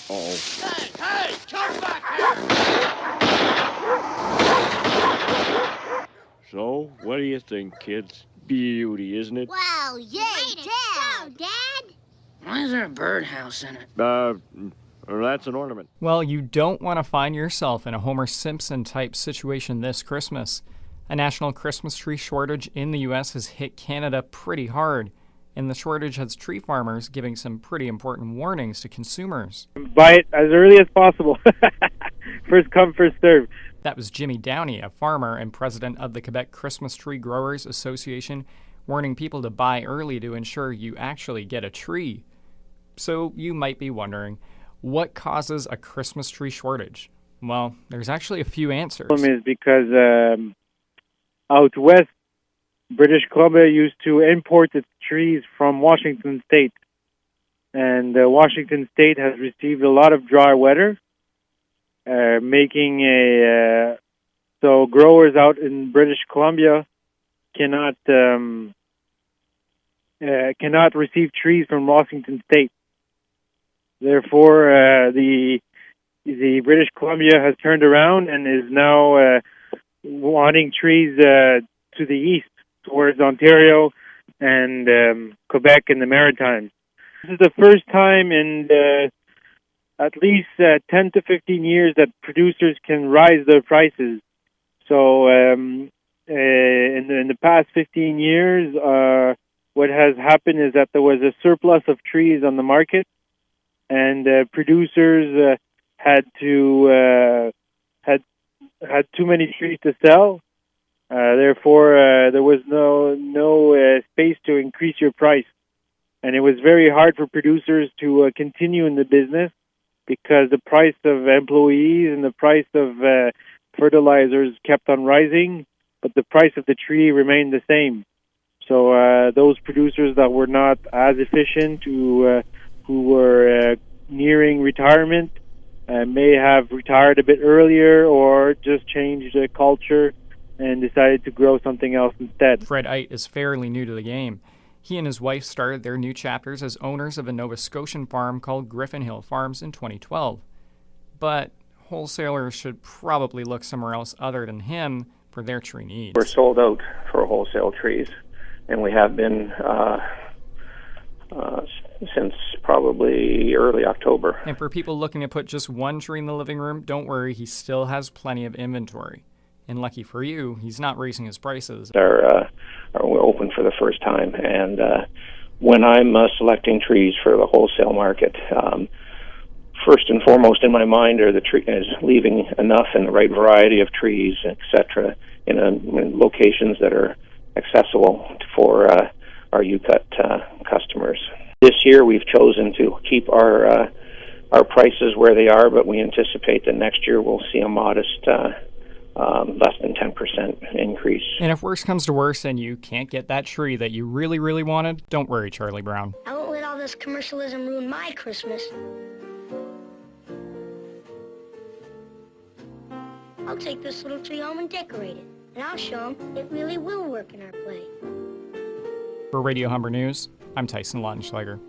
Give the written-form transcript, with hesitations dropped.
Oh. Hey, come back here! So, what do you think, kids? Beauty, isn't it? Wow, yay, Dad! Dad? Why is there a birdhouse in it? That's an ornament. Well, you don't want to find yourself in a Homer Simpson type situation this Christmas. A national Christmas tree shortage in the U.S. has hit Canada pretty hard, and the shortage has tree farmers giving some pretty important warnings to consumers. Buy it as early as possible. First come, first serve. That was Jimmy Downey, a farmer and president of the Quebec Christmas Tree Growers Association, warning people to buy early to ensure you actually get a tree. So you might be wondering, what causes a Christmas tree shortage? Well, there's actually a few answers. The problem is because out west, British Columbia used to import its trees from Washington State. And Washington State has received a lot of dry weather, making so growers out in British Columbia cannot receive trees from Washington State. Therefore, the British Columbia has turned around and is now wanting trees to the east, towards Ontario and Quebec and the Maritimes. This is the first time in at least 10 to 15 years that producers can rise their prices. So in the past 15 years, what has happened is that there was a surplus of trees on the market, and producers had too many trees to sell. Therefore, there was no space to increase your price, and it was very hard for producers to continue in the business because the price of employees and the price of fertilizers kept on rising, but the price of the tree remained the same. So those producers that were not as efficient, who were nearing retirement, may have retired a bit earlier or just changed the culture and decided to grow something else instead. Fred Ite is fairly new to the game. He and his wife started their new chapters as owners of a Nova Scotian farm called Griffin Hill Farms in 2012. But wholesalers should probably look somewhere else other than him for their tree needs. We're sold out for wholesale trees, and we have been since probably early October. And for people looking to put just one tree in the living room, don't worry, he still has plenty of inventory. And lucky for you, he's not raising his prices. Are open for the first time, and when I'm selecting trees for the wholesale market, first and foremost in my mind are the is leaving enough in the right variety of trees, etc., in locations that are accessible for our UCUT customers. This year, we've chosen to keep our prices where they are, but we anticipate that next year we'll see a modest, less than 10% increase. And if worse comes to worse and you can't get that tree that you really, really wanted, don't worry, Charlie Brown. I won't let all this commercialism ruin my Christmas. I'll take this little tree home and decorate it, and I'll show them it really will work in our play. For Radio Humber News, I'm Tyson Lautenschlager.